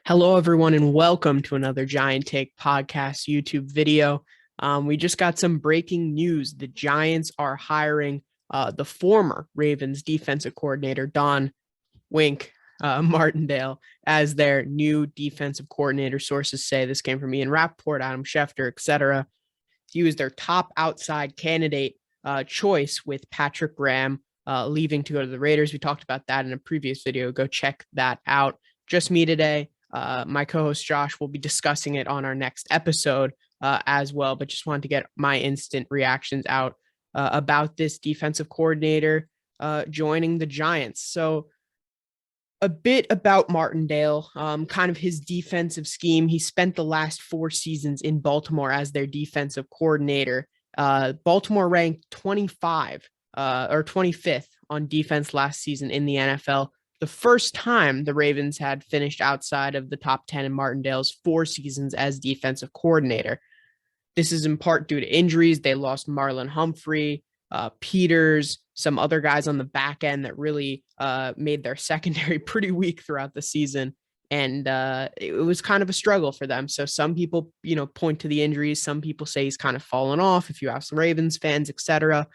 Hello, everyone, and welcome to another Giant Take podcast YouTube video. We just got some breaking news. The Giants are hiring the former Ravens defensive coordinator, Don Martindale, as their new defensive coordinator. Sources say this came from Ian Rappaport, Adam Schefter, etc. He was their top outside candidate choice, with Patrick Graham leaving to go to the Raiders. We talked about that in a previous video. Go check that out. Just me today. My co-host Josh will be discussing it on our next episode as well, but just wanted to get my instant reactions out about this defensive coordinator joining the Giants. So a bit about Martindale, kind of his defensive scheme. He spent the last 4 seasons in Baltimore as their defensive coordinator. Baltimore ranked 25th on defense last season in the NFL. The first time the Ravens had finished outside of the top 10 in Martindale's 4 seasons as defensive coordinator. This is in part due to injuries. They lost Marlon Humphrey, Peters, some other guys on the back end that really made their secondary pretty weak throughout the season. And it was kind of a struggle for them. So some people, point to the injuries. Some people say he's kind of fallen off if you ask some Ravens fans, etc.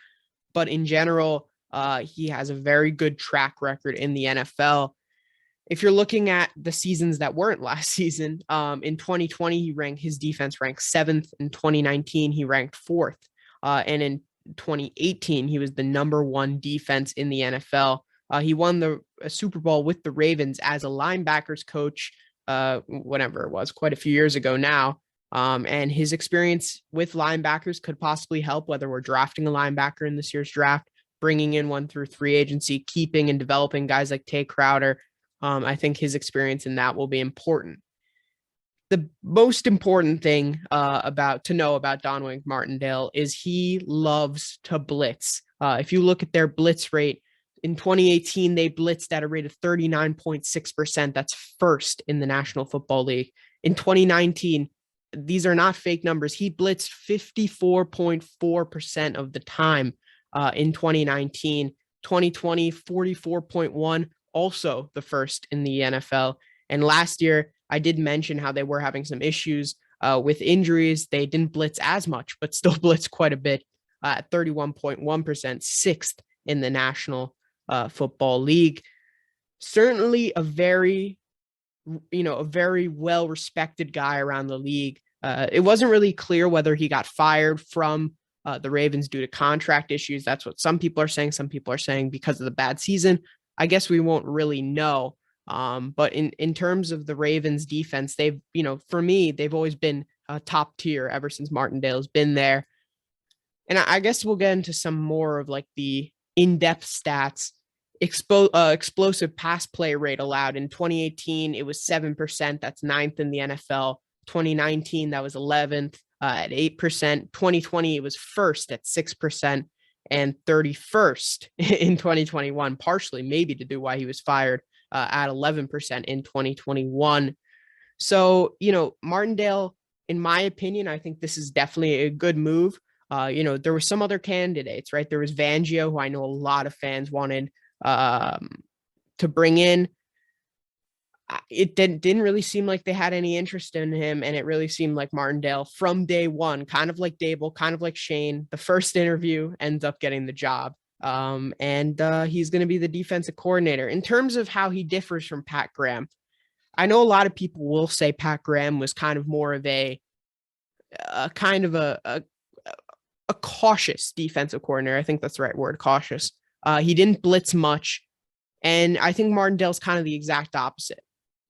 But in general, he has a very good track record in the NFL. If you're looking at the seasons that weren't last season, in 2020, his defense ranked 7th. In 2019, he ranked 4th. And in 2018, he was the number 1 defense in the NFL. He won the Super Bowl with the Ravens as a linebackers coach, whenever it was, quite a few years ago now. And his experience with linebackers could possibly help, whether we're drafting a linebacker in this year's draft, bringing in one through free agency, keeping and developing guys like Tay Crowder. I think his experience in that will be important. The most important thing to know about Don Martindale is he loves to blitz. If you look at their blitz rate, in 2018, they blitzed at a rate of 39.6%. That's first in the National Football League. In 2019, these are not fake numbers. He blitzed 54.4% of the time in 2019. 2020, 44.1%, also the first in the NFL. And last year, I did mention how they were having some issues with injuries. They didn't blitz as much, but still blitzed quite a bit at 31.1%, 6th in the National Football League. Certainly a very well-respected guy around the league. It wasn't really clear whether he got fired from the Ravens due to contract issues. That's what some people are saying. Some people are saying because of the bad season. I guess we won't really know. But in terms of the Ravens defense, for me, they've always been top tier ever since Martindale's been there. And I guess we'll get into some more of like the in-depth stats. Explosive pass play rate allowed in 2018, it was 7%. That's 9th in the NFL. 2019, that was 11th at 8%. 2020, it was 1st at 6%, and 31st in 2021, partially maybe to do why he was fired at 11% in 2021. So, Martindale, in my opinion, I think this is definitely a good move. There were some other candidates, right? There was Fangio, who I know a lot of fans wanted to bring in. It didn't really seem like they had any interest in him, and it really seemed like Martindale from day one, kind of like Dable, kind of like Shane, the first interview ends up getting the job. And he's going to be the defensive coordinator. In terms of how he differs from Pat Graham, I know a lot of people will say Pat Graham was kind of more of a cautious defensive coordinator. I think that's the right word, cautious. He didn't blitz much. And I think Martindale's kind of the exact opposite.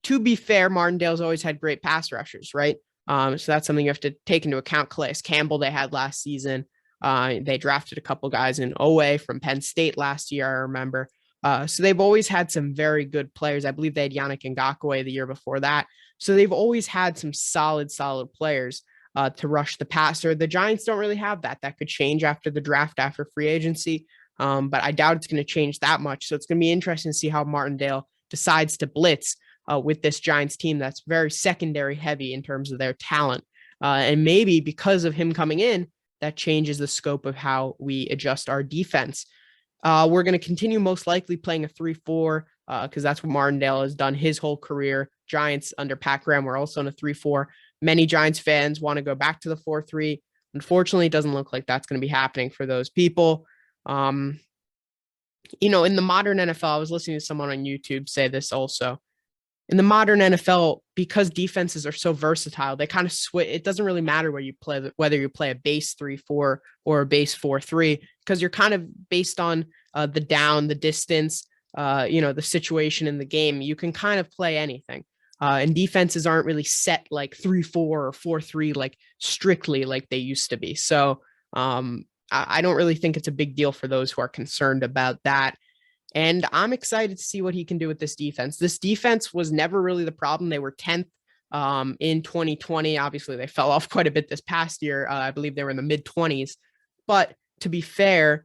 To be fair, Martindale's always had great pass rushers, right? So that's something you have to take into account. Calais Campbell they had last season. They drafted a couple guys in OA from Penn State last year, I remember. So they've always had some very good players. I believe they had Yannick Ngakoue the year before that. So they've always had some solid players to rush the passer. The Giants don't really have that. That could change after the draft, after free agency. But I doubt it's going to change that much. So it's going to be interesting to see how Martindale decides to blitz with this Giants team that's very secondary heavy in terms of their talent. And maybe because of him coming in, that changes the scope of how we adjust our defense. We're going to continue most likely playing a 3-4 because that's what Martindale has done his whole career. Giants under Pat Graham were also in a 3-4. Many Giants fans want to go back to the 4-3. Unfortunately, it doesn't look like that's going to be happening for those people. In the modern NFL, I was listening to someone on YouTube say this also. In the modern NFL, because defenses are so versatile, they kind of switch. It doesn't really matter where you play, whether you play a base 3-4 or a base 4-3, because you're kind of based on the down, the distance, the situation in the game. You can kind of play anything. And defenses aren't really set like 3-4 or 4-3, like strictly like they used to be. So I don't really think it's a big deal for those who are concerned about that. And I'm excited to see what he can do with this defense. This defense was never really the problem. They were 10th in 2020. Obviously, they fell off quite a bit this past year. I believe they were in the mid-20s. But to be fair,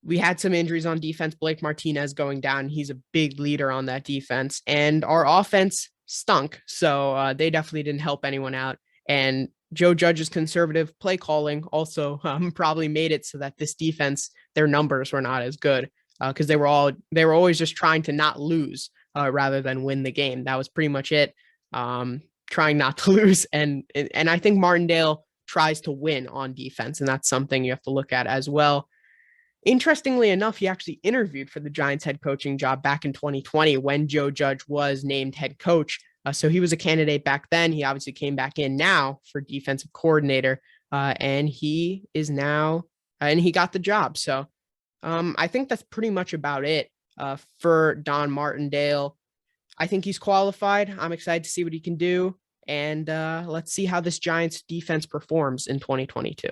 we had some injuries on defense. Blake Martinez going down. He's a big leader on that defense. And our offense stunk. So they definitely didn't help anyone out. And Joe Judge's conservative play calling also probably made it so that this defense, their numbers were not as good. Because they were always just trying to not lose rather than win the game. That was pretty much it. Trying not to lose, and I think Martindale tries to win on defense, and that's something you have to look at as well. Interestingly enough, he actually interviewed for the Giants head coaching job back in 2020 when Joe Judge was named head coach. So he was a candidate back then. He obviously came back in now for defensive coordinator, and he is now, and he got the job. So. I think that's pretty much about it for Don Martindale. I think he's qualified. I'm excited to see what he can do. And let's see how this Giants defense performs in 2022.